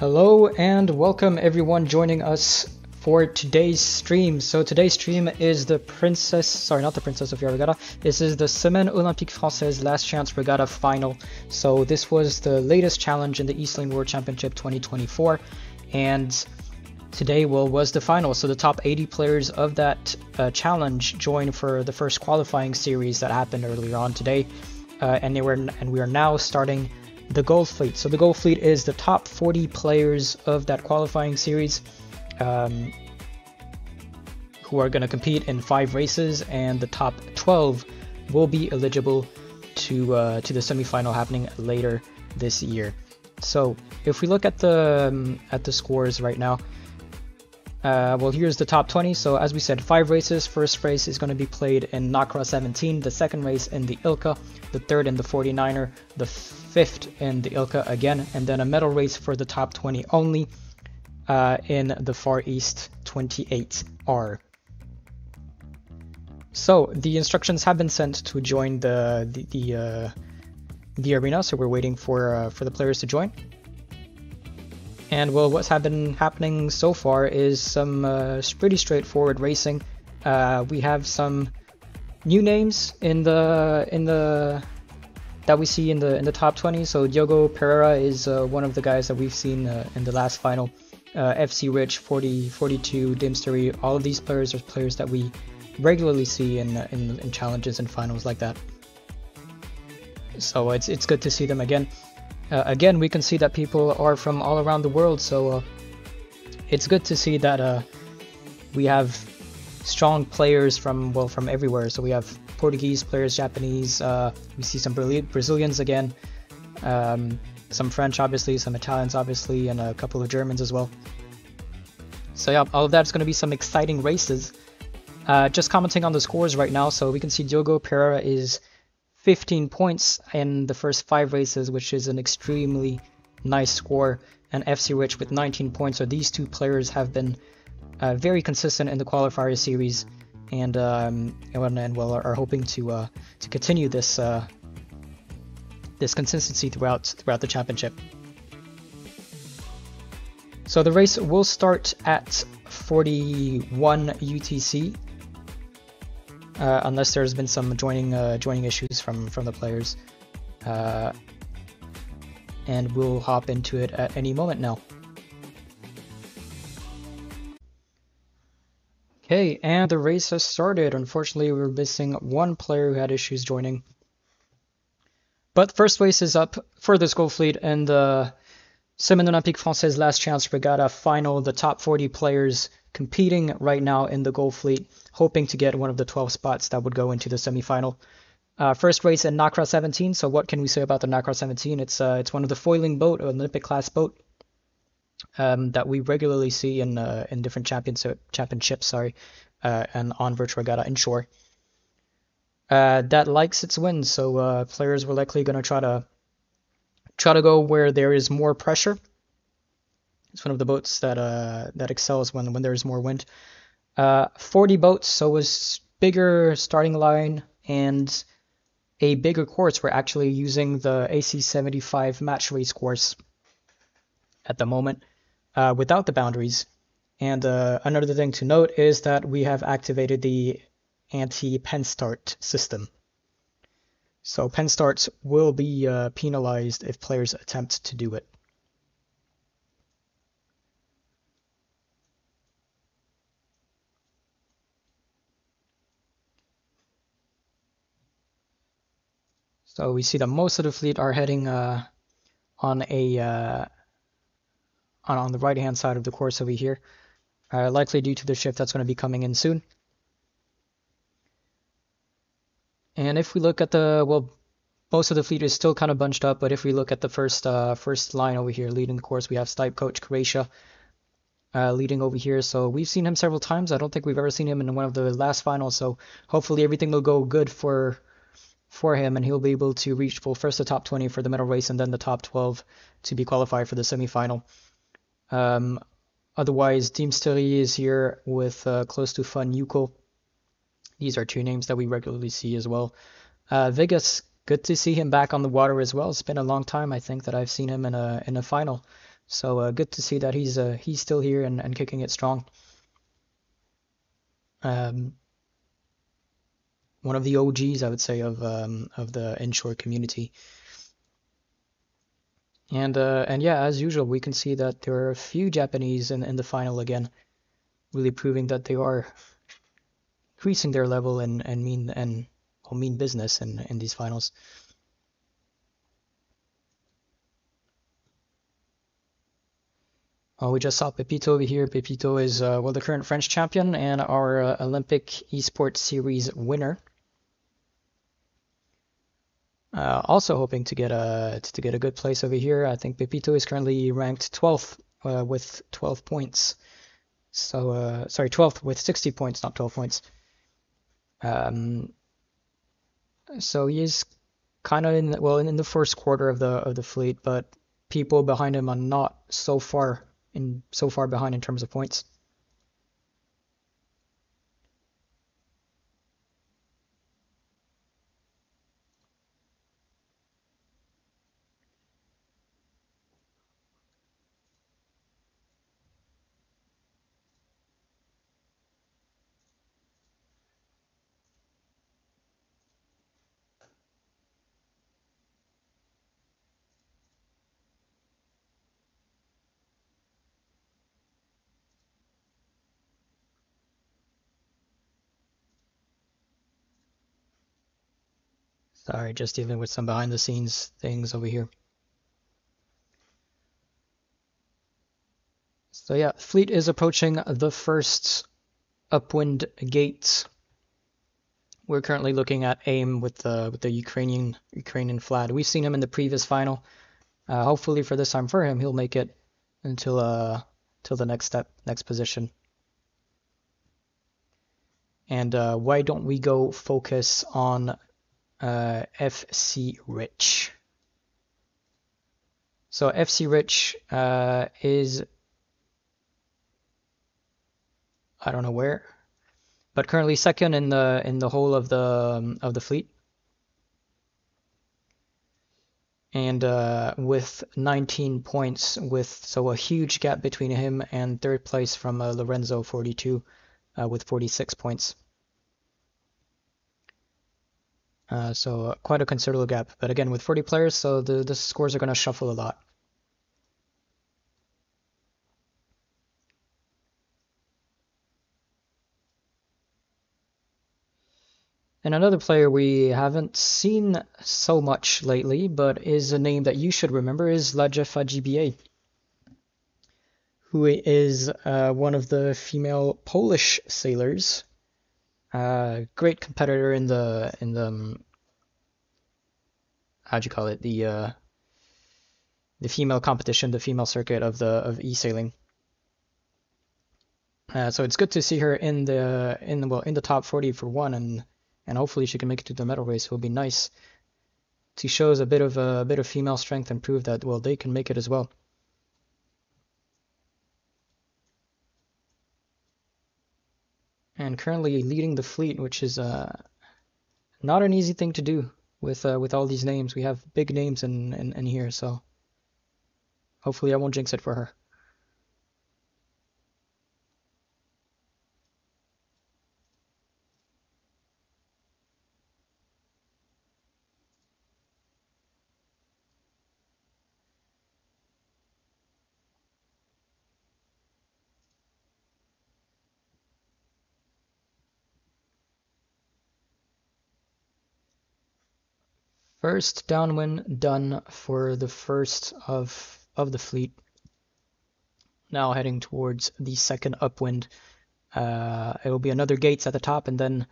Hello and welcome everyone joining us for today's stream. So today's stream is the Princess, sorry, not the Princess of Regatta. This is the Semaine Olympique Française Last Chance Regatta final. So this was the latest challenge in the eSailing World Championship 2024, and today was the final. So the top 80 players of that challenge joined for the first qualifying series that happened earlier on today, and we are now starting the Gold Fleet. So the Gold Fleet is the top 40 players of that qualifying series who are going to compete in 5 races, and the top 12 will be eligible to the semifinal happening later this year. So if we look at the scores right now, well, here's the top 20. So as we said, 5 races. First race is going to be played in Nacra 17, the second race in the Ilka, the third in the 49er, the fifth in the Ilka again, and then a medal race for the top 20 only in the Far East 28R. So the instructions have been sent to join the arena, so we're waiting for the players to join. And well, what's been happening so far is some pretty straightforward racing. We have some new names in the that we see in the top 20. So Diogo Pereira is one of the guys that we've seen in the last final. FC Rich, 42, Dimstery, all of these players are players that we regularly see in challenges and finals like that. So it's good to see them again. Again, we can see that people are from all around the world, so it's good to see that we have strong players from everywhere. So we have Portuguese players, Japanese, we see some Brazilians again, some French obviously, some Italians obviously, and a couple of Germans as well. So yeah, all of that's going to be some exciting races. Just commenting on the scores right now, so we can see Diogo Pereira is 15 points in the first 5 races, which is an extremely nice score, and FC Rich with 19 points. So these two players have been very consistent in the qualifier series, and are hoping to continue this this consistency throughout the championship. So the race will start at 41 UTC. Unless there's been some joining issues from the players, and we'll hop into it at any moment now. Okay, and the race has started. Unfortunately, we're missing one player who had issues joining. But first race is up for this Gold Fleet and the Semaine Olympique Française Last Chance Regatta final. The top 40 players competing right now in the Gold Fleet, hoping to get one of the 12 spots that would go into the semifinal. First race in Nacra 17. So what can we say about the Nacra 17? It's one of the foiling boat, an Olympic class boat, that we regularly see in different championships, and on Virtual Regatta Inshore. That likes its wind, so players were likely going to try to go where there is more pressure. It's one of the boats that excels when there's more wind. 40 boats, so it was bigger starting line and a bigger course. We're actually using the AC75 match race course at the moment, without the boundaries. And another thing to note is that we have activated the anti-pen start system. So pen starts will be penalized if players attempt to do it. So we see that most of the fleet are heading on the right hand side of the course over here, likely due to the shift that's going to be coming in soon. And if we look at most of the fleet is still kind of bunched up, but if we look at the first line over here leading the course, we have Stipe Coach Croatia leading over here. So we've seen him several times. I don't think we've ever seen him in one of the last finals, so hopefully everything will go good for him, and he'll be able to reach first the top 20 for the medal race, and then the top 12 to be qualified for the semifinal. Otherwise, Team Story is here with Close to Fun Yuko. These are two names that we regularly see as well. Vegas, good to see him back on the water as well. It's been a long time, I think, that I've seen him in a final. So good to see that he's still here and kicking it strong. One of the OGs, I would say, of the Inshore community. And yeah, as usual, we can see that there are a few Japanese in the final again, really proving that they are increasing their level and mean business in these finals. We just saw Pepito over here. Pepito is the current French champion and our Olympic esports series winner. Also hoping to get a good place over here. I think Pepito is currently ranked 12th with 12 points. So sorry, 12th with 60 points, not 12 points. So he's kind of in the first quarter of the fleet, but people behind him are not so far behind in terms of points. Sorry, just dealing with some behind the scenes things over here. So yeah, fleet is approaching the first upwind gate. We're currently looking at AIM with the Ukrainian flag. We've seen him in the previous final. Hopefully for this time for him, he'll make it until till the next position. And why don't we go focus on FC Rich? So FC Rich is, I don't know where, but currently second in the whole of the fleet, and with 19 points, so a huge gap between him and third place from Lorenzo 42 with 46 points. So quite a considerable gap, but again with 40 players, so the scores are going to shuffle a lot. And another player we haven't seen so much lately, but is a name that you should remember, is Ladjefa GBA, who is one of the female Polish sailors. Great competitor in the how'd you call it, the female competition, the female circuit of eSailing. So it's good to see her in the top 40 for one, and hopefully she can make it to the medal race. It will be nice. She shows a bit of female strength and prove that they can make it as well. And currently leading the fleet, which is not an easy thing to do with all these names. We have big names in here, so hopefully I won't jinx it for her. First downwind done for the first of the fleet. Now heading towards the second upwind. It will be another gates at the top and then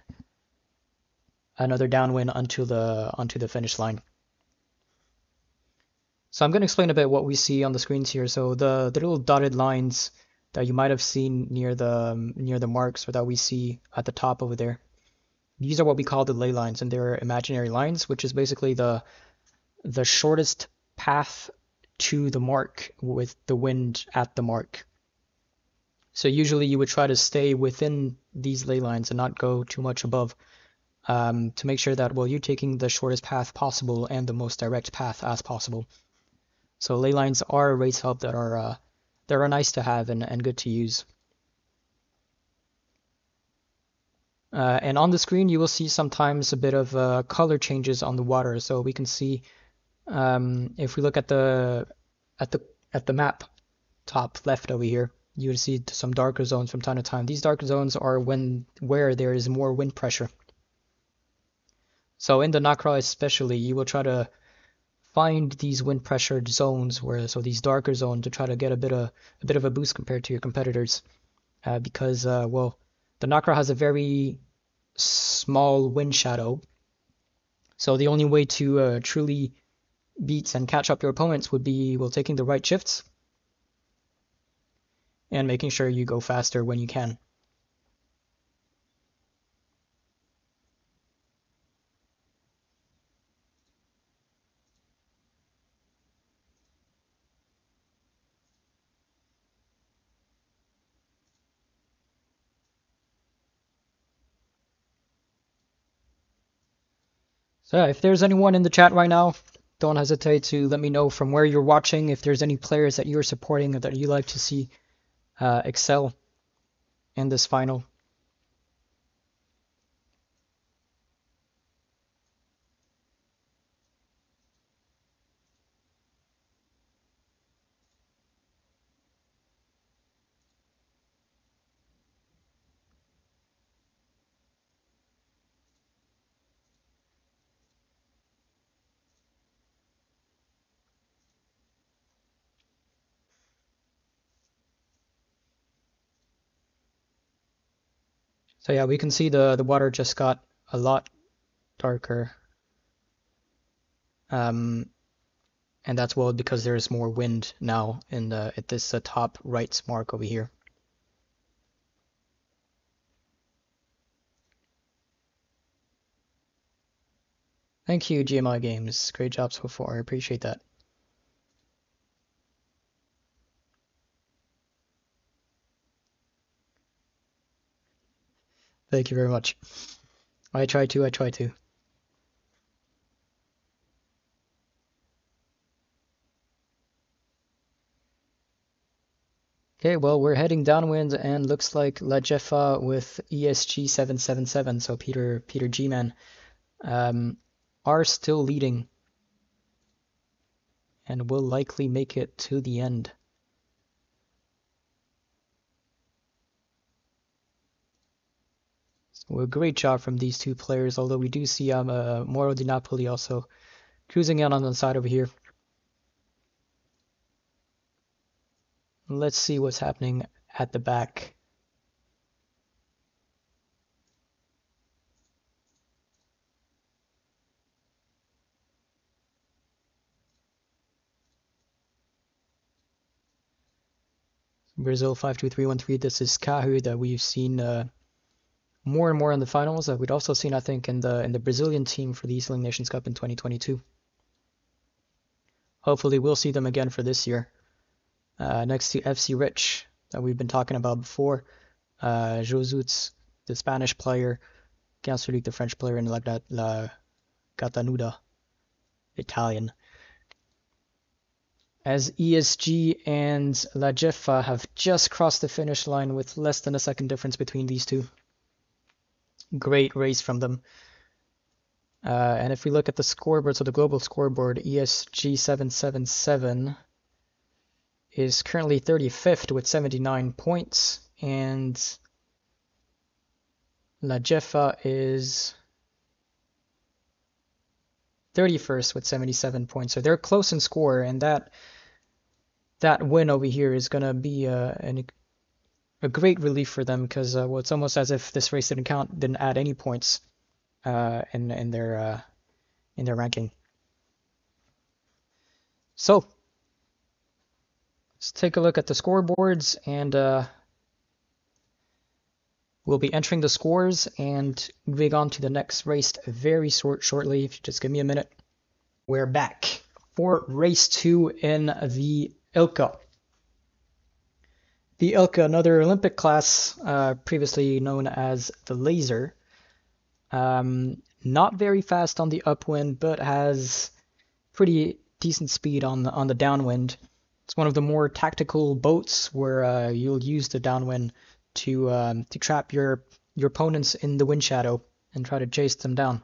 another downwind onto the finish line. So I'm going to explain a bit what we see on the screens here. So the little dotted lines that you might have seen near the marks, or that we see at the top over there. These are what we call the ley lines, and they're imaginary lines, which is basically the shortest path to the mark with the wind at the mark. So usually you would try to stay within these ley lines and not go too much above, to make sure that you're taking the shortest path possible and the most direct path as possible. So ley lines are a race help that are nice to have and good to use. And on the screen, you will see sometimes a bit of color changes on the water. So we can see if we look at the map top left over here, you will see some darker zones from time to time. These darker zones are where there is more wind pressure. So in the Nacra especially, you will try to find these wind pressured zones so these darker zones to try to get a bit of a boost compared to your competitors, because well, the Nacra has a very small wind shadow. So the only way to truly beat and catch up your opponents would be taking the right shifts and making sure you go faster when you can. So yeah, if there's anyone in the chat right now, don't hesitate to let me know from where you're watching, if there's any players that you're supporting or that you like to see excel in this final. So yeah, we can see the water just got a lot darker. And that's well because there's more wind now at this top right mark over here. Thank you, GMI Games. Great job so far. I appreciate that. Thank you very much. I try to. Okay, well, we're heading downwind and looks like La Jeffa with ESG 777, so Peter G-Man, are still leading and will likely make it to the end. So a great job from these two players, although we do see Moro Di Napoli also cruising in on the side over here. Let's see what's happening at the back. Brazil 52313. This is Kahu that we've seen more and more in the finals. That we'd also seen, I think, in the Brazilian team for the eSailing Nations Cup in 2022. Hopefully, we'll see them again for this year. Next to FC Rich that we've been talking about before, Josutz, the Spanish player, Gansulik, the French player, and La Gatanuda, Italian. As ESG and La Jeffa have just crossed the finish line with less than a second difference between these two. Great race from them. And if we look at the scoreboard, so the global scoreboard, ESG 777 is currently 35th with 79 points, and La Jeffa is 31st with 77 points. So they're close in score, and that win over here is going to be a great relief for them, because well, it's almost as if this race didn't add any points in their ranking. So let's take a look at the scoreboards, and we'll be entering the scores and moving on to the next race very shortly. If you just give me a minute. We're back for race 2 in the Ilka. The Ilka, another Olympic class, previously known as the Laser. Not very fast on the upwind, but has pretty decent speed on the downwind. It's one of the more tactical boats where you'll use the downwind to trap your opponents in the wind shadow and try to chase them down.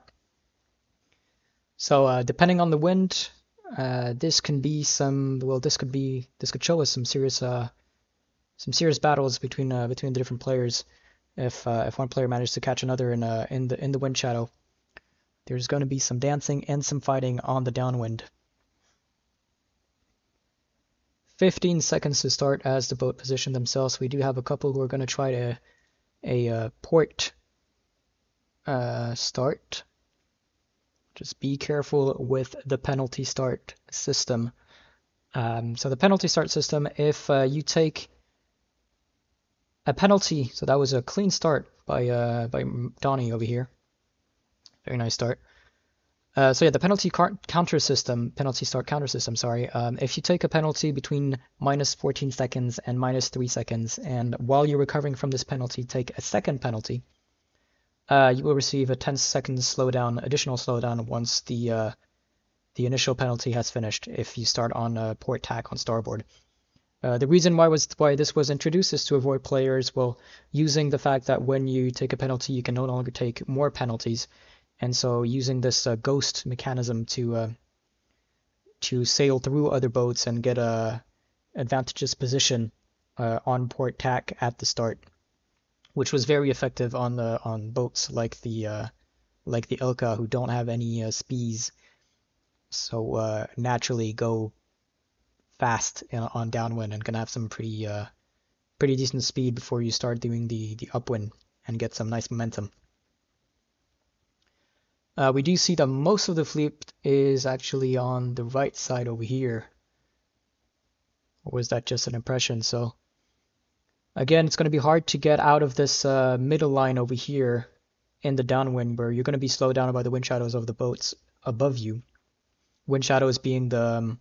So depending on the wind, this can be this could show us some serious battles between the different players if one player manages to catch another in the wind shadow. There's going to be some dancing and some fighting on the downwind. 15 seconds to start as the boat position themselves. We do have a couple who are going to try a port start. Just be careful with the penalty start system. So the penalty start system, if you take a penalty, so that was a clean start by Donnie over here. Very nice start. So yeah, the penalty start counter system, sorry. If you take a penalty between -14 seconds and -3 seconds, and while you're recovering from this penalty, take a second penalty, you will receive a 10-second slowdown, additional slowdown once the initial penalty has finished if you start on port tack on starboard. The reason why this was introduced is to avoid players, using the fact that when you take a penalty, you can no longer take more penalties. And so using this ghost mechanism to sail through other boats and get a advantageous position on port tack at the start, which was very effective on boats like the Ilka, who don't have any speeds, so naturally go fast on downwind and can have some pretty decent speed before you start doing the upwind and get some nice momentum. We do see that most of the fleet is actually on the right side over here. Or was that just an impression? So again, it's going to be hard to get out of this middle line over here in the downwind, where you're going to be slowed down by the wind shadows of the boats above you. Wind shadows being the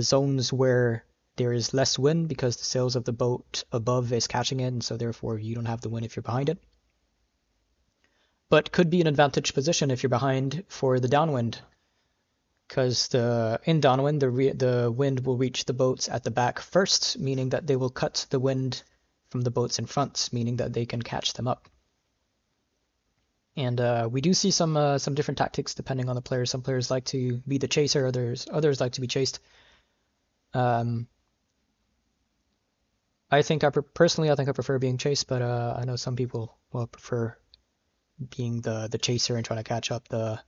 zones where there is less wind because the sails of the boat above is catching it, and so therefore you don't have the wind if you're behind it. But could be an advantage position if you're behind for the downwind, because in downwind the wind will reach the boats at the back first, meaning that they will cut the wind from the boats in front, meaning that they can catch them up. And we do see some different tactics depending on the player. Some players like to be the chaser, others like to be chased. I think personally I prefer being chased, but I know some people will prefer being the chaser and trying to catch up the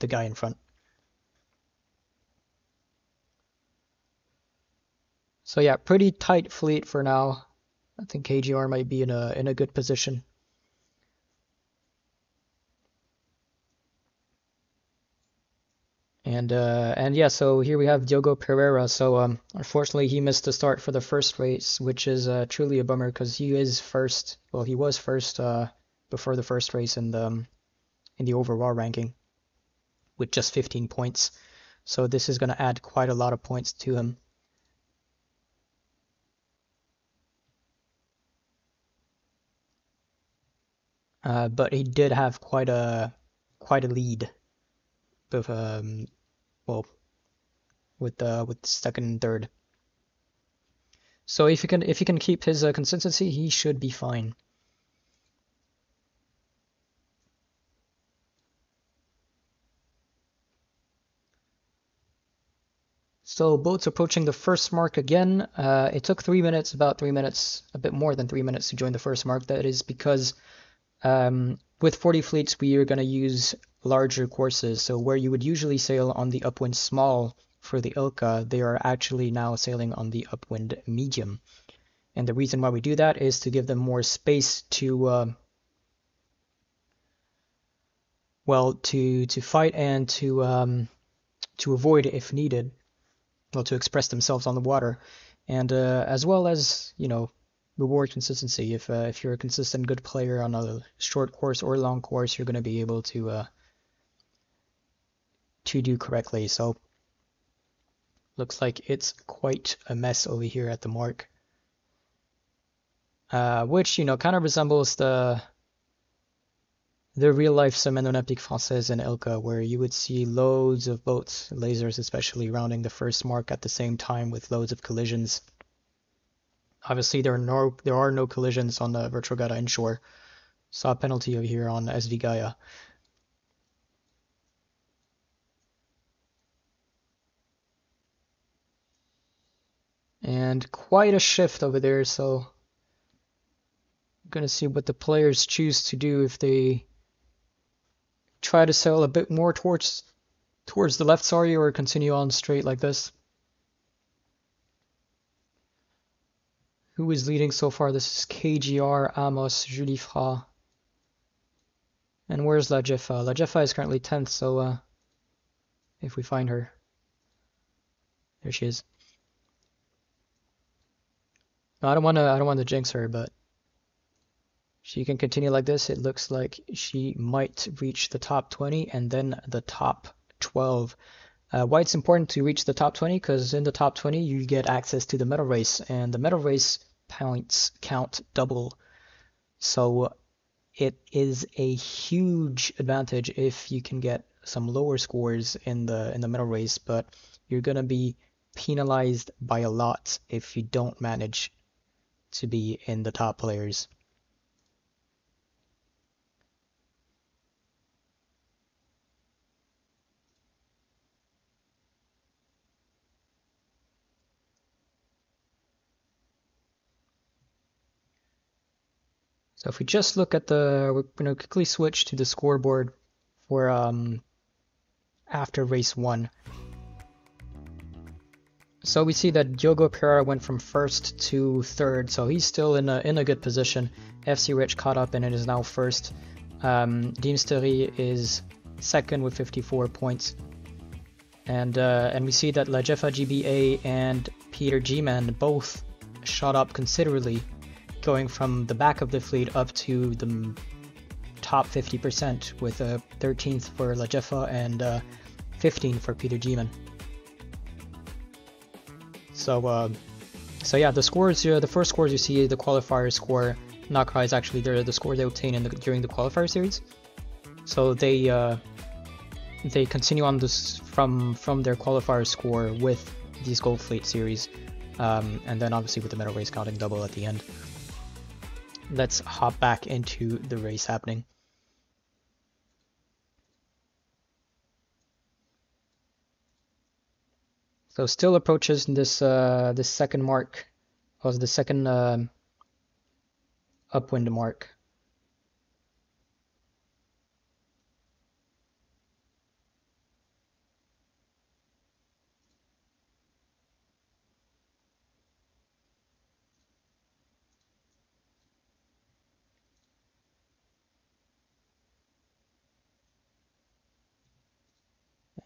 guy in front. So yeah, pretty tight fleet for now. I think KGR might be in a good position. And yeah, so here we have Diogo Pereira. So unfortunately he missed the start for the first race, which is truly a bummer because he is first. Well, he was first before the first race in the overall ranking with just 15 points. So this is going to add quite a lot of points to him. But he did have quite a lead with with second and third. So if he can keep his consistency, he should be fine. So boats approaching the first mark again. It took 3 minutes, about 3 minutes, a bit more than 3 minutes to join the first mark. That is because with 40 fleets, we are going to use larger courses. So where you would usually sail on the upwind small for the Ilka, they are actually now sailing on the upwind medium. And the reason why we do that is to give them more space to fight and to avoid if needed. Well, to express themselves on the water, and as well as, reward consistency. If you're a consistent good player on a short course or long course, you're going to be able to do correctly. So looks like it's quite a mess over here at the mark, which kind of resembles the the real life Semaine Olympique Française in Ilka, where you would see loads of boats, lasers especially, rounding the first mark at the same time with loads of collisions. Obviously, there are no collisions on the Regatta Inshore. Saw a penalty over here on SV Gaia. And quite a shift over there, so I'm gonna see what the players choose to do if they try to sail a bit more towards the left, sorry, or continue on straight like this. Who is leading so far? This is KGR, Amos, Julie Fra. And where's La Jeffa? La Jeffa is currently 10th, so if we find her. There she is. I don't wanna jinx her, but she can continue like this. It looks like she might reach the top 20 and then the top 12. Why it's important to reach the top 20? Because in the top 20 you get access to the medal race, and the medal race points count double. So it is a huge advantage if you can get some lower scores in the medal race, but you're gonna be penalized by a lot if you don't manage to be in the top players. So if we just look at we're going to quickly switch to the scoreboard for after race 1. So we see that Diogo Pereira went from 1st to 3rd, so he's still in a good position. FC Rich caught up and it is now 1st. Deemstery is 2nd with 54 points. And we see that La Jeffa GBA and Peter G-Man both shot up considerably, going from the back of the fleet up to the top 50% with 13th for La Jeffa and 15th for Peter G-Man. So yeah, the scores, the first scores you see, the qualifier score, Nakra is actually the score they obtain during the qualifier series. So they continue on this from their qualifier score with these Gold Fleet series, and then obviously with the medal race counting double at the end. Let's hop back into the race happening. So still approaches this this second mark, was the second upwind mark.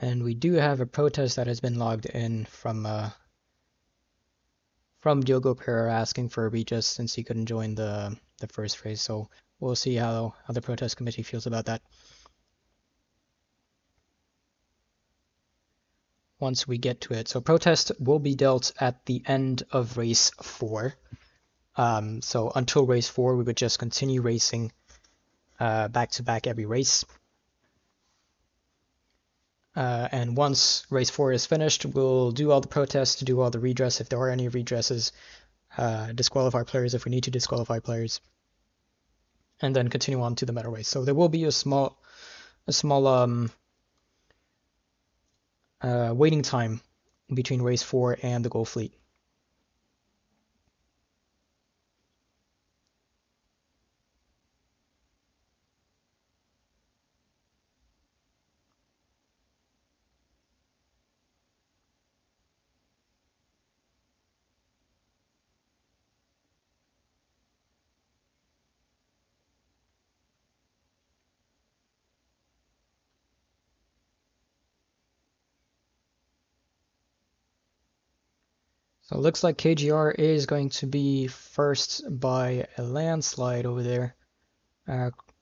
And we do have a protest that has been logged in from Diogo Pereira asking for a readjust since he couldn't join the first race. So we'll see how the protest committee feels about that once we get to it. So protest will be dealt at the end of race 4. So until race 4, we would just continue racing back to back every race. And once race 4 is finished, we'll do all the protests, do all the redress if there are any redresses, disqualify players if we need to disqualify players, and then continue on to the medal race. So there will be a small waiting time between race 4 and the Gold Fleet. So it looks like KGR is going to be first by a landslide over there,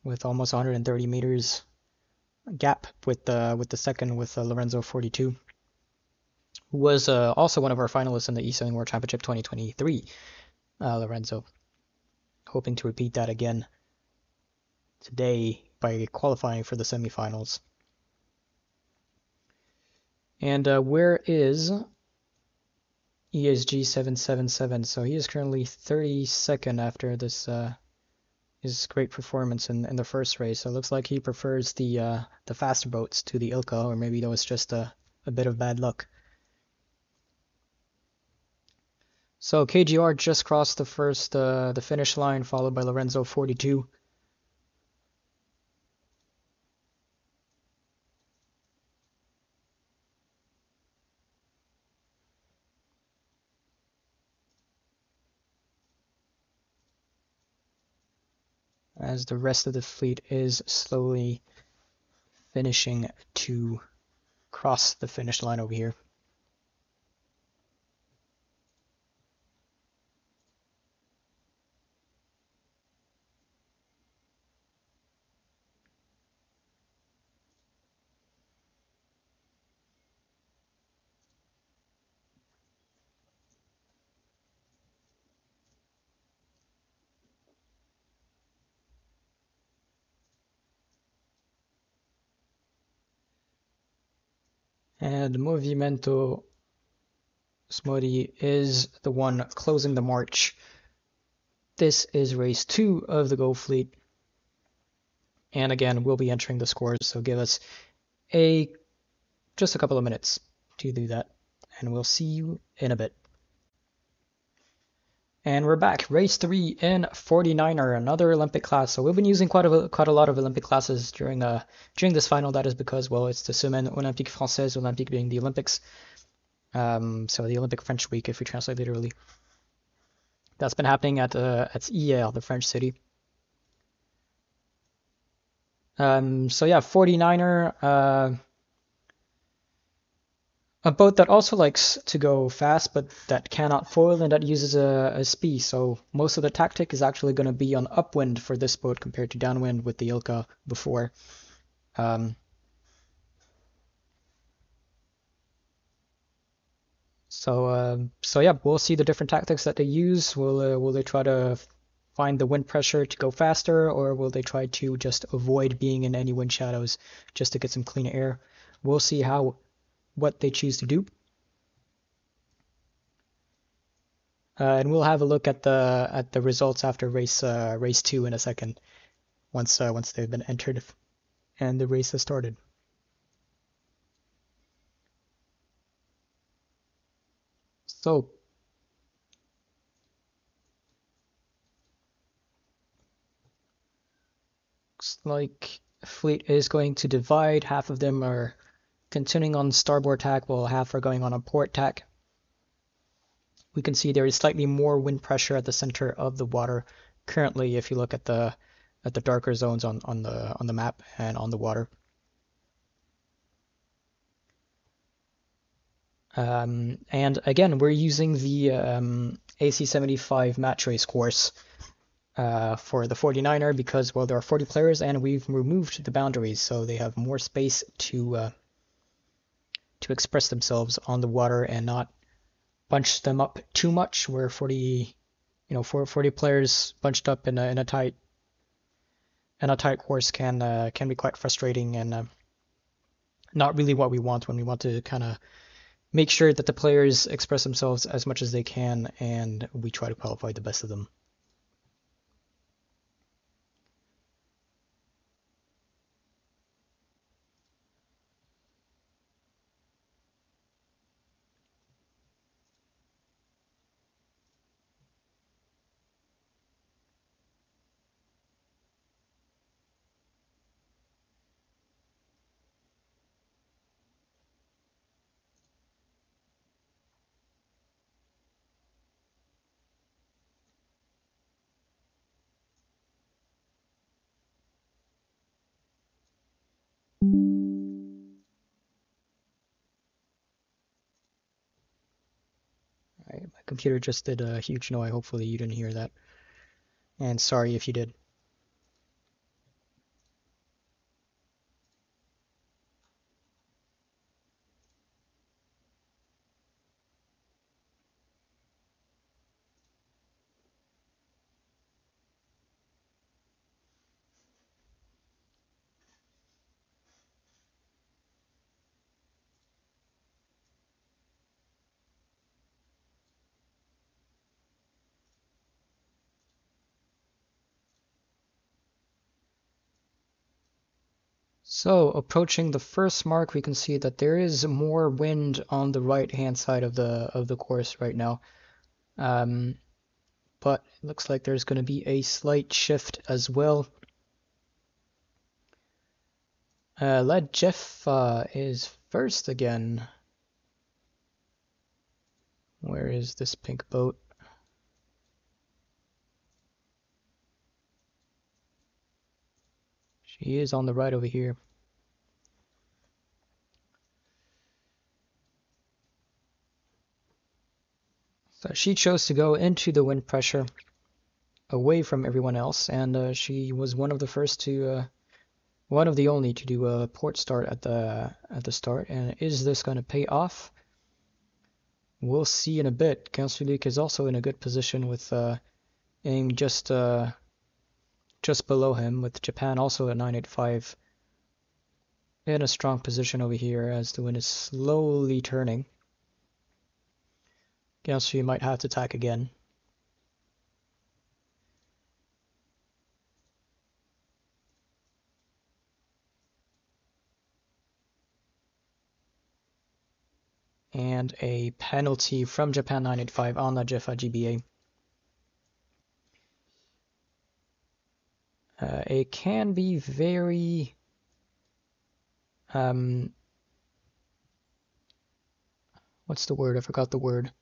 with almost 130 meters gap with the second, with Lorenzo 42, who was also one of our finalists in the eSailing World Championship 2023. Lorenzo, hoping to repeat that again today by qualifying for the semifinals. And where is ESG 777? So he is currently 32nd after this his great performance in the first race. So it looks like he prefers the faster boats to the Ilka, or maybe that was just a bit of bad luck. So KGR just crossed the finish line, followed by Lorenzo 42. As the rest of the fleet is slowly finishing to cross the finish line over here. And Movimento Smodi is the one closing the march. This is race 2 of the Go fleet. And again, we'll be entering the scores, so give us just a couple of minutes to do that. And we'll see you in a bit. And we're back. Race 3 in 49er, another Olympic class. So we've been using quite a lot of Olympic classes during this final. That is because, well, it's the Semaine, Olympique, Française, Olympique being the Olympics. So the Olympic French week, if we translate literally. That's been happening at Hier, the French city. So yeah, 49er. A boat that also likes to go fast, but that cannot foil and that uses a SPI. So most of the tactic is actually going to be on upwind for this boat compared to downwind with the Ilka before. So yeah, we'll see the different tactics that they use. Will they try to find the wind pressure to go faster, or will they try to just avoid being in any wind shadows just to get some clean air? We'll see what they choose to do. And we'll have a look at the results after race 2 in a second, once they've been entered and the race has started. So looks like fleet is going to divide. Half of them are continuing on starboard tack, while half are going on a port tack. We can see there is slightly more wind pressure at the center of the water currently if you look at the darker zones on the map and on the water. And again, we're using the AC75 match race course for the 49er because, well, there are 40 players and we've removed the boundaries, so they have more space to express themselves on the water and not bunch them up too much. Where 40 players bunched up in a tight course can be quite frustrating and not really what we want when we want to kind of make sure that the players express themselves as much as they can and we try to qualify the best of them. Right, my computer just did a huge noise. Hopefully you didn't hear that. And sorry if you did. So, approaching the first mark, we can see that there is more wind on the right-hand side of the course right now. But it looks like there's going to be a slight shift as well. Led Jeff is first again. Where is this pink boat? She is on the right over here. So she chose to go into the wind pressure away from everyone else, and she was one of the first to, one of the only to do a port start at the start. And is this going to pay off? We'll see in a bit. Olympique is also in a good position with aim just below him, with Japan also at 985 in a strong position over here as the wind is slowly turning. Olympique might have to tack again. And a penalty from Japan 985 on the Jeffa GBA. It can be very what's the word? I forgot the word.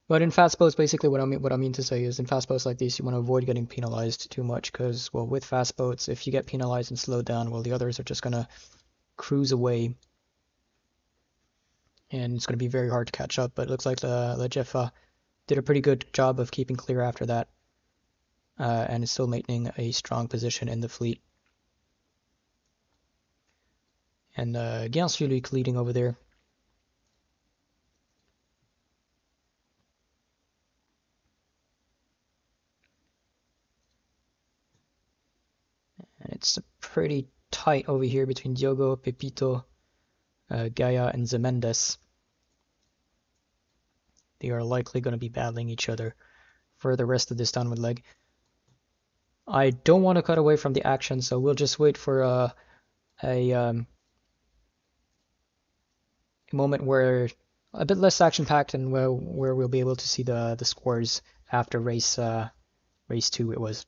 But in fast boats, basically what I mean to say is in fast boats like this, you want to avoid getting penalized too much, because, well, with fast boats, if you get penalized and slowed down, well, the others are just gonna cruise away, and it's gonna be very hard to catch up. But it looks like the Jeffa did a pretty good job of keeping clear after that, and is still maintaining a strong position in the fleet. And Olympique leading over there. And it's pretty tight over here between Diogo, Pepito, Gaia, and Zemendes. They are likely going to be battling each other for the rest of this downward leg. I don't want to cut away from the action, so we'll just wait for a moment where a bit less action-packed, and where we'll be able to see the scores after race 2 it was.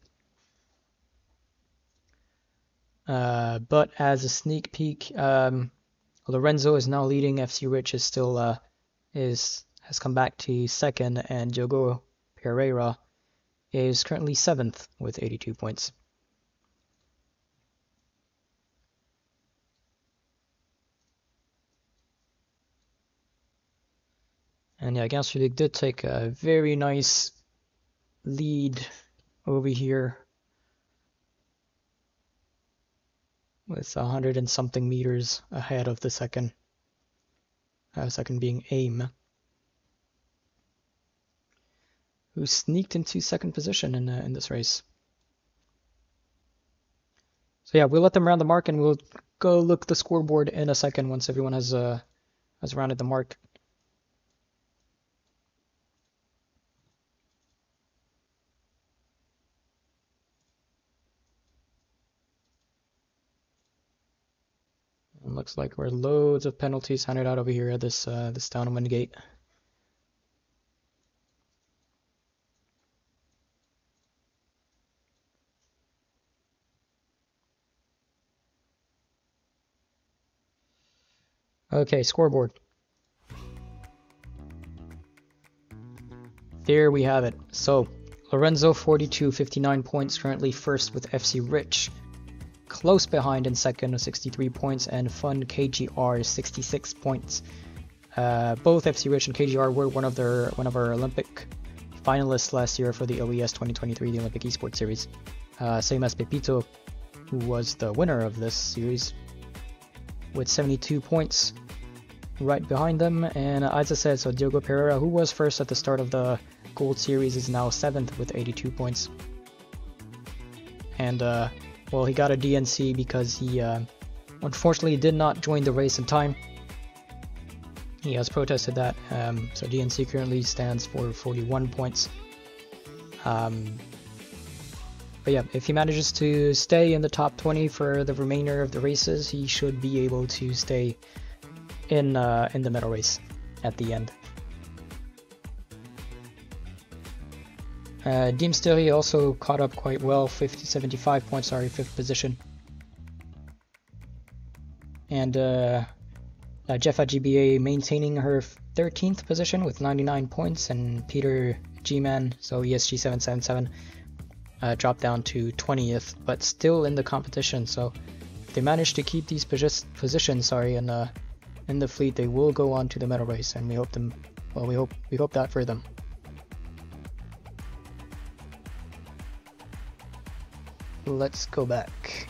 But as a sneak peek, Lorenzo is now leading. FC Rich is still has come back to second, and Diogo Pereira is currently 7th with 82 points. And yeah, Olympique did take a very nice lead over here with 100 and something meters ahead of the second. Second being AIM, who sneaked into second position in this race. So yeah, we'll let them round the mark, and we'll go look at the scoreboard in a second once everyone has rounded the mark. Looks like we're loads of penalties handed out over here at this downwind gate. Okay, scoreboard. There we have it. So, Lorenzo 42, 59 points, currently first with FC Rich. Close behind in second with 63 points, and Fun KGR 66 points. Both FC Rich and KGR were one of our Olympic finalists last year for the OES 2023, the Olympic Esports Series. Same as Pepito, who was the winner of this series, with 72 points right behind them. And as I said, so Diogo Pereira, who was first at the start of the Gold Series, is now 7th with 82 points. And well, he got a DNC because he unfortunately did not join the race in time. He has protested that, so DNC currently stands for 41 points. But yeah, if he manages to stay in the top 20 for the remainder of the races, he should be able to stay in the medal race at the end. Deemstery also caught up quite well, 75 points, sorry, 5th position. And Jeffa GBA maintaining her 13th position with 99 points, and Peter G-Man, so ESG 777, dropped down to 20th, but still in the competition. So if they manage to keep these positions, in the fleet, they will go on to the medal race, and we hope them. Well, we hope that for them. Let's go back.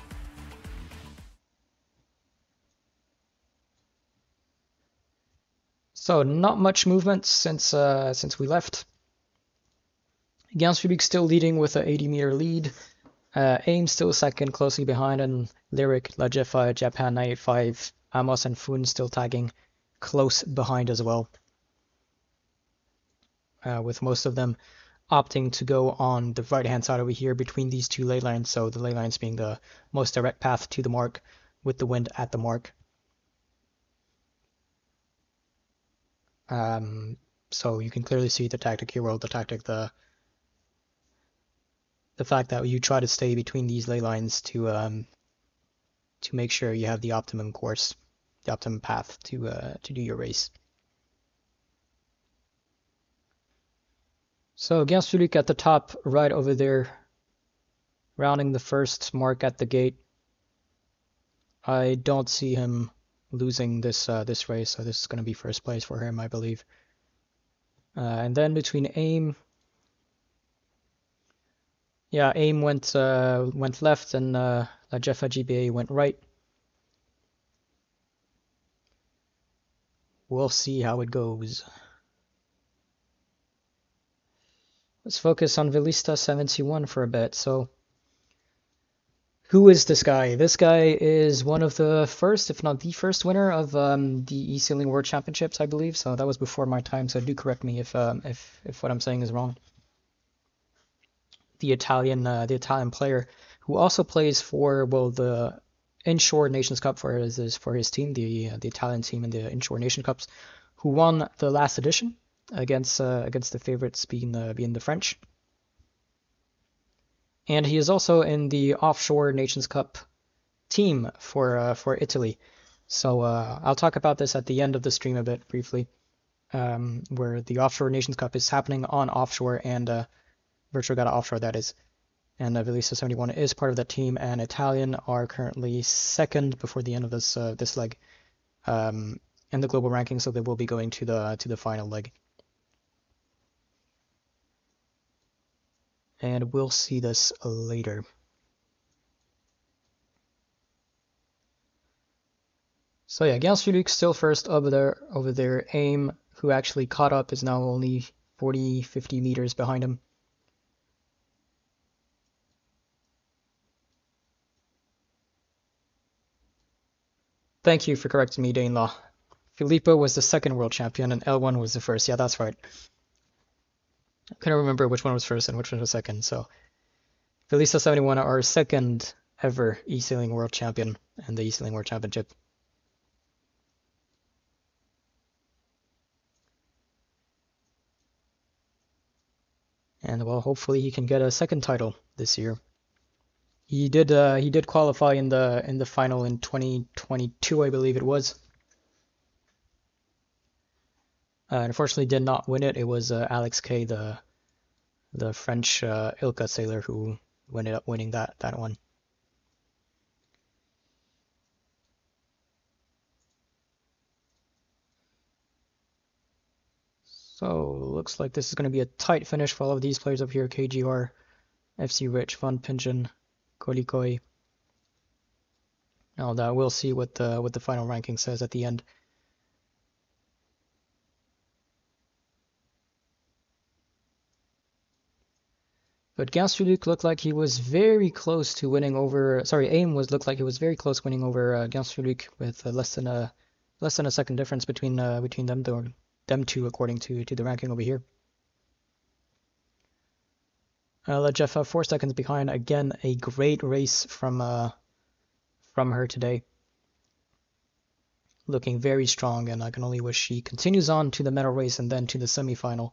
So not much movement since we left. Gyansubik still leading with an 80-meter lead. AIM still second, closely behind, and Lyric, Lajefa, Japan 985, Amos and Fun still tagging close behind as well. With most of them opting to go on the right-hand side over here between these two ley lines, so the ley lines being the most direct path to the mark with the wind at the mark. So you can clearly see the tactic here, well, the fact that you try to stay between these ley lines to make sure you have the optimum course, the optimum path to do your race. So Gyansubik at the top right over there, rounding the first mark at the gate. I don't see him losing this race, so this is going to be first place for him, I believe. And then between AIM, yeah, AIM went left, and Jeffa GBA went right. We'll see how it goes. Let's focus on Velista 71 for a bit. So, who is this guy? This guy is one of the first, if not the first, winner of the eSailing World Championships, I believe. So that was before my time. So do correct me if what I'm saying is wrong. The Italian player who also plays for, well, the Inshore Nations Cup for his team, the Italian team in the Inshore Nation Cups, who won the last edition against the favorites being the French. And he is also in the Offshore Nations Cup team for Italy. So I'll talk about this at the end of the stream a bit briefly, where the Offshore Nations Cup is happening on offshore and Virtual Regatta offshore, that is. And Velista 71 is part of that team, and Italian are currently second before the end of this leg in the global ranking, so they will be going to the final leg. And we'll see this later. So yeah, Gyansubik still first over there. AIM, who actually caught up, is now only 40-50 meters behind him. Thank you for correcting me, Dane Law. Filippo was the second world champion and L1 was the first. Yeah, that's right. I couldn't remember which one was first and which one was second. So Velista 71 are our second ever eSailing World Champion and the eSailing World Championship. And well, hopefully he can get a second title this year. He did qualify in the final in 2022, I believe it was. Unfortunately, did not win it. It was Alex K, the French Ilka sailor, who ended up winning that one. So looks like this is going to be a tight finish for all of these players up here: KGR, FC Rich, Van Pingen, Kolikoi. Now that we'll see what the final ranking says at the end. But Gyansubik looked like he was very close to winning over. Sorry, AIM looked like he was very close winning over Gyansubik with less than a second difference between them two, according to the ranking over here. Let Jeff 4 seconds behind. Again, a great race from her today. Looking very strong, and I can only wish she continues on to the medal race and then to the semifinal.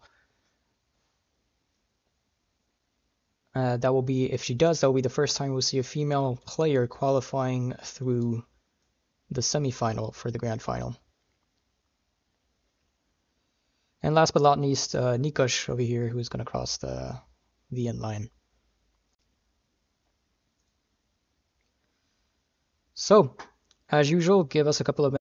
That will be, if she does, that will be the first time we'll see a female player qualifying through the semifinal for the grand final. And last but not least, Nikosh over here, who's going to cross the end line. So, as usual, give us a couple of minutes.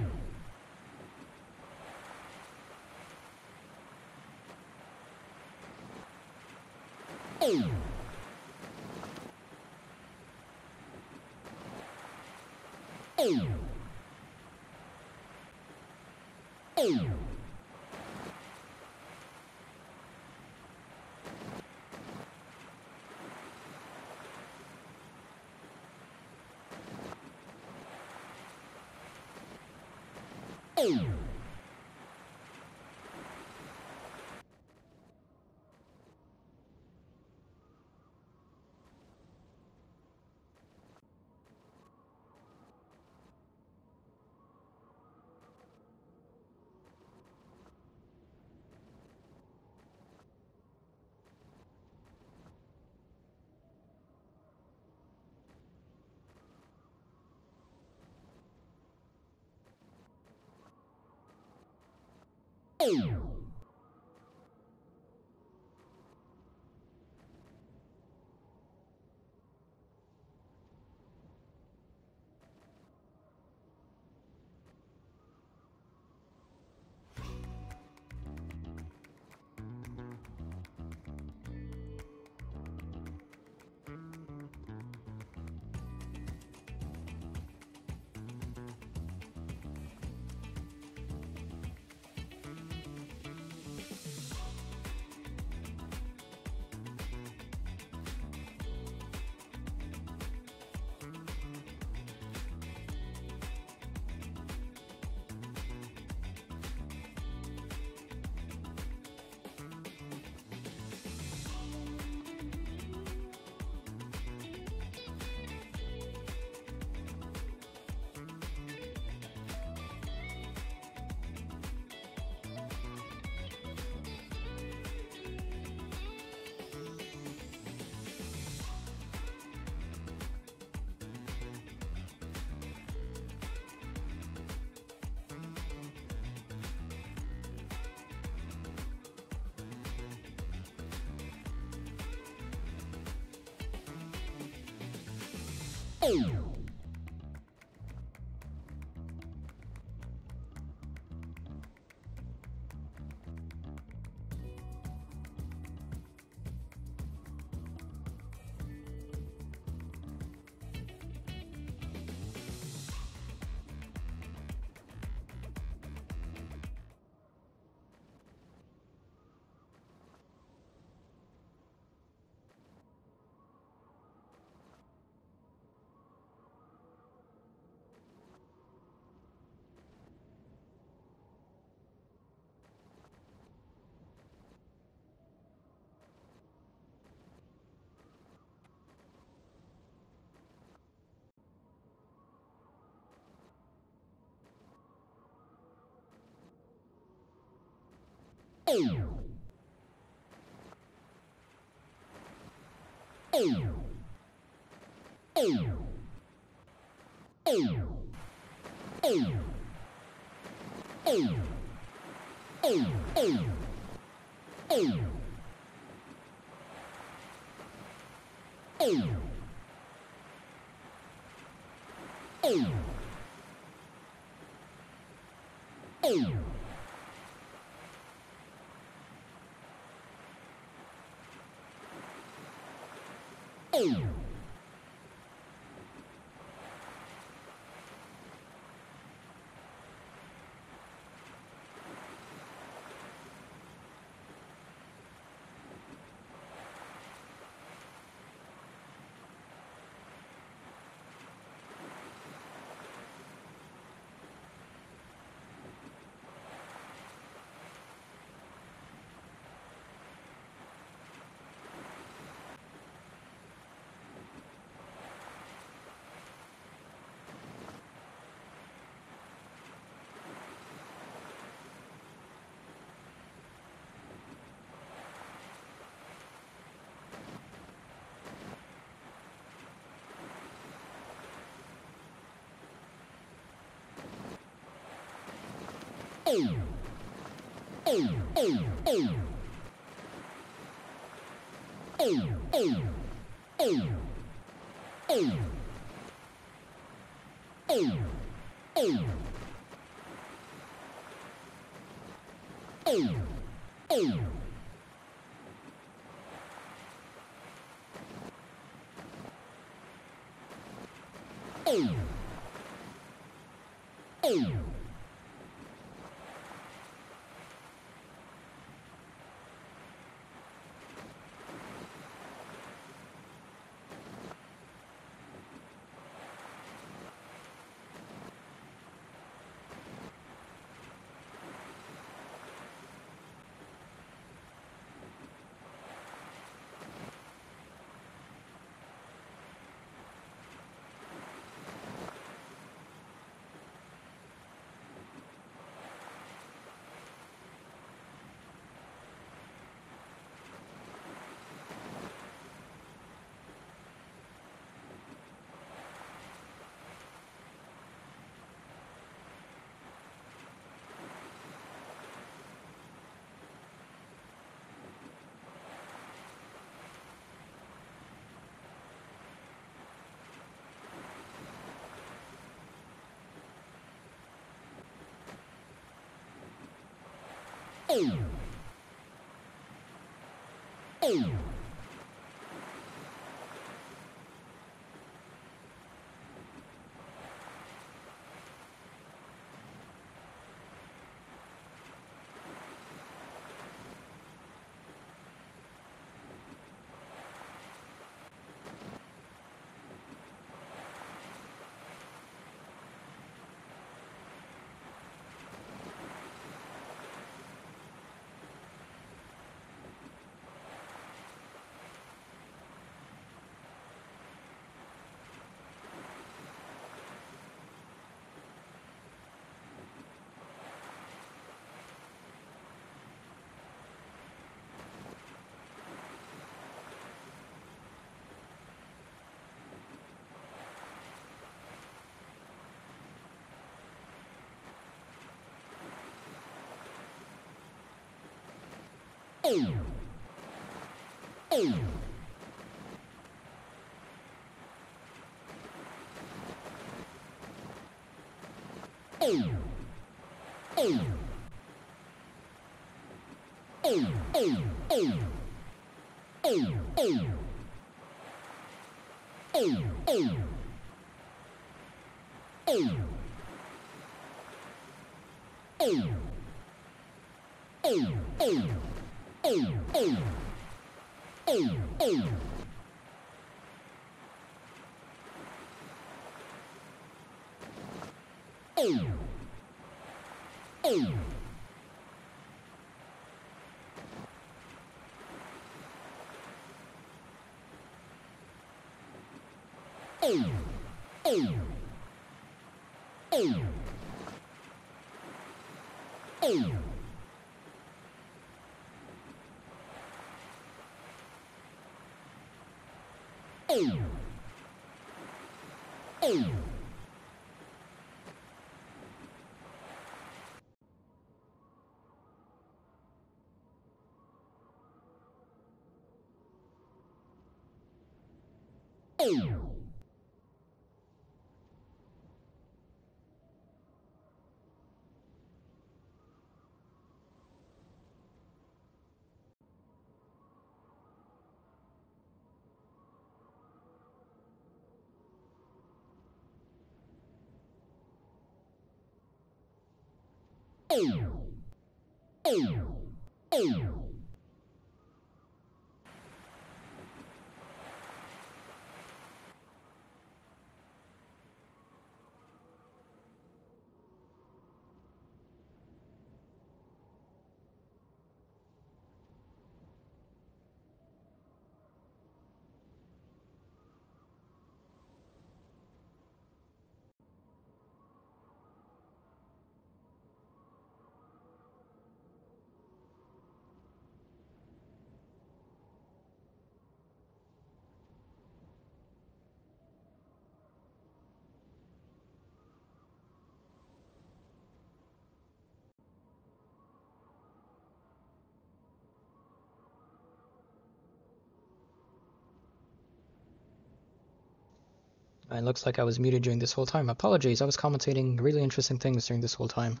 It looks like I was muted during this whole time. Apologies, I was commentating really interesting things during this whole time,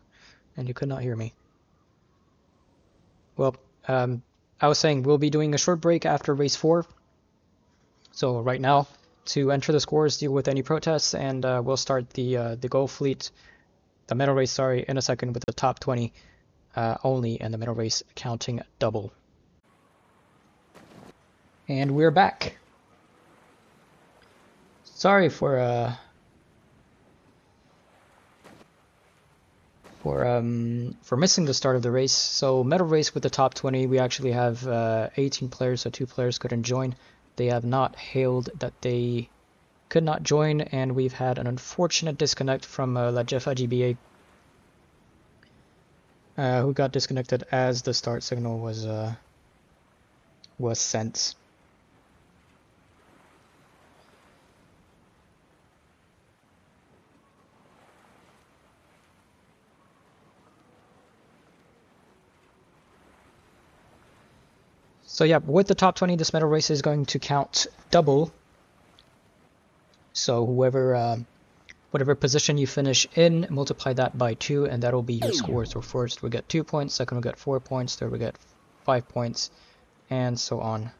and you could not hear me. Well, I was saying we'll be doing a short break after race 4. So right now, to enter the scores, deal with any protests, and we'll start the goal fleet, the medal race, sorry, in a second with the top 20 only, and the medal race counting double. And we're back. Sorry for missing the start of the race. So medal race with the top 20, we actually have 18 players, so 2 players couldn't join. They have not hailed that they could not join, and we've had an unfortunate disconnect from La Jefa GBA, who got disconnected as the start signal was sent. So yeah, with the top 20, this medal race is going to count double. So whatever position you finish in, multiply that by 2, and that'll be your score. So first we get 2 points, second we get 4 points, third we get 5 points, and so on.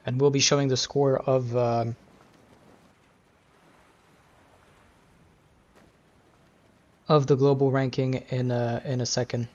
And we'll be showing the score of the global ranking in a second.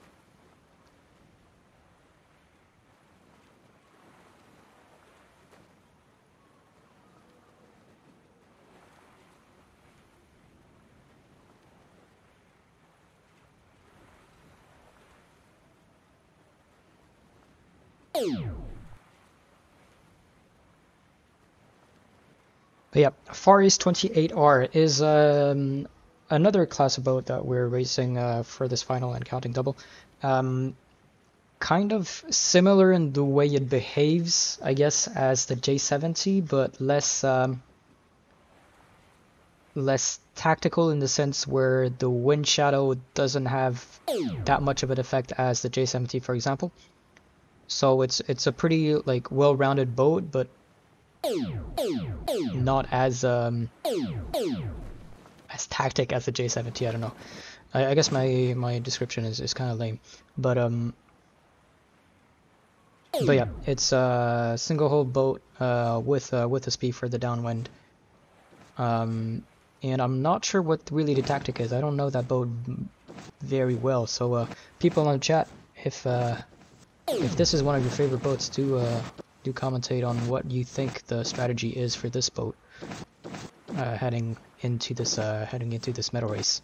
But yeah, Far East 28R is another class of boat that we're racing for this final and counting double. Kind of similar in the way it behaves, I guess, as the J70, but less tactical in the sense where the wind shadow doesn't have that much of an effect as the J70, for example. So it's a pretty like well-rounded boat, but not as tactic as the J70. I don't know. I guess my description is kind of lame, but yeah, it's a single hull boat with a speed for the downwind. And I'm not sure what really the tactic is. I don't know that boat very well. So people in the chat, if this is one of your favorite boats, do commentate on what you think the strategy is for this boat heading into this medal race.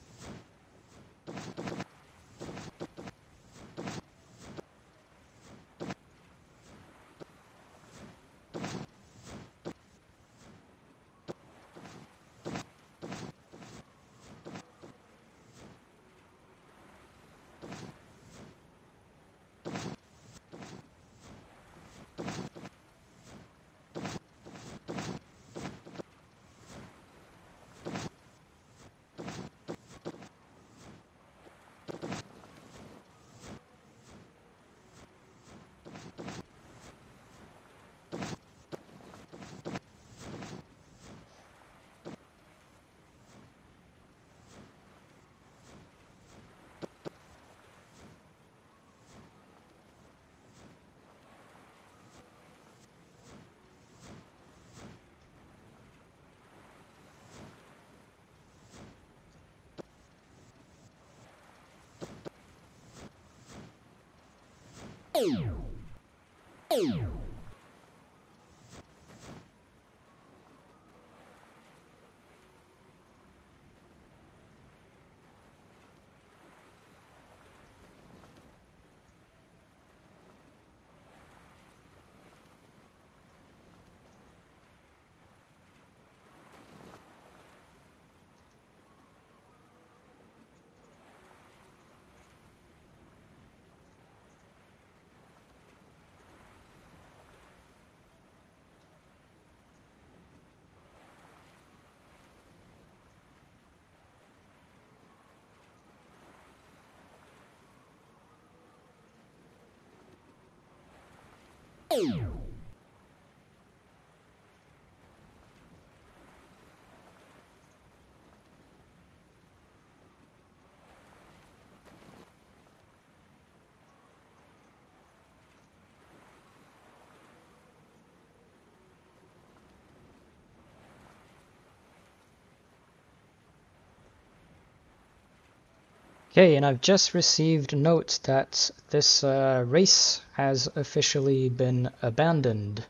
Okay, and I've just received notes that this race has officially been abandoned,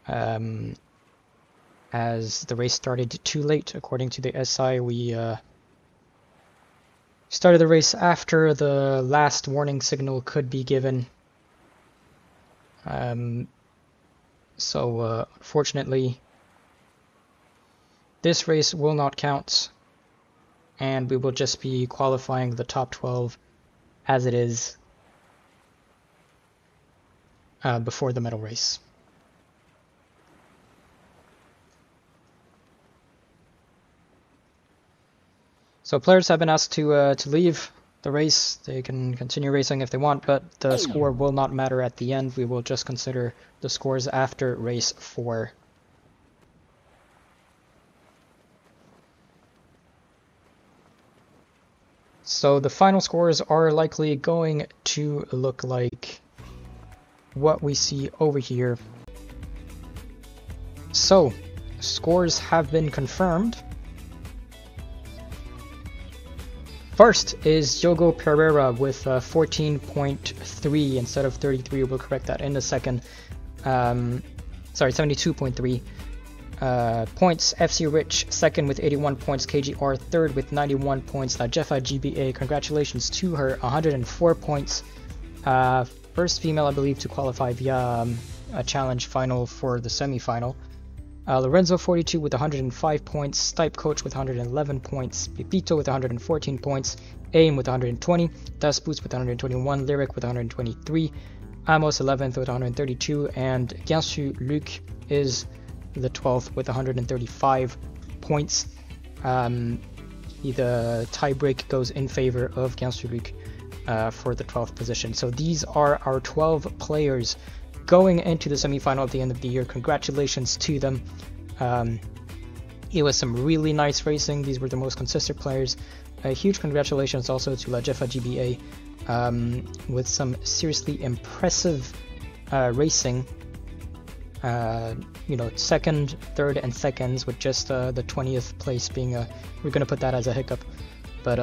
as the race started too late. According to the SI, we started the race after the last warning signal could be given. So unfortunately, this race will not count, and we will just be qualifying the top 12 as it is before the medal race. So players have been asked to leave the race. They can continue racing if they want, but the score will not matter at the end. We will just consider the scores after race 4. So the final scores are likely going to look like what we see over here. So, scores have been confirmed. First is Yogo Pereira with 14.3 instead of 33. We'll correct that in a second. Sorry, 72.3. Points, FC Rich second with 81 points, KGR third with 91 points, Jeffa GBA, congratulations to her, 104 points. First female, I believe, to qualify via a challenge final for the semi-final. Lorenzo 42 with 105 points, Stipe Coach with 111 points, Pepito with 114 points, Aim with 120, Das Boost with 121, Lyric with 123, Amos 11th with 132, and Giansu Luc is the 12th with 135 points. The tie-break goes in favor of Giansu Luc for the 12th position. So these are our 12 players going into the semi-final at the end of the year. Congratulations to them. It was some really nice racing. These were the most consistent players. A huge congratulations also to La Jeffa GBA with some seriously impressive racing. You know, second, third, and seconds, with just the 20th place being we're gonna put that as a hiccup, but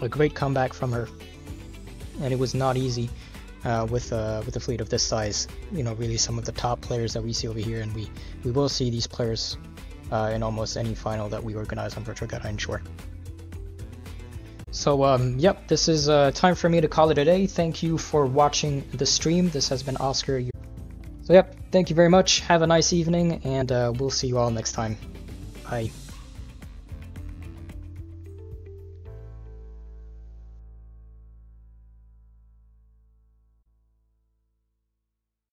a great comeback from her, and it was not easy with a fleet of this size. You know, really some of the top players that we see over here, and we will see these players in almost any final that we organize on Virtual Regatta Inshore. So yep, this is time for me to call it a day. Thank you for watching the stream. This has been Oscar. So yep, thank you very much. Have a nice evening, and we'll see you all next time. Bye.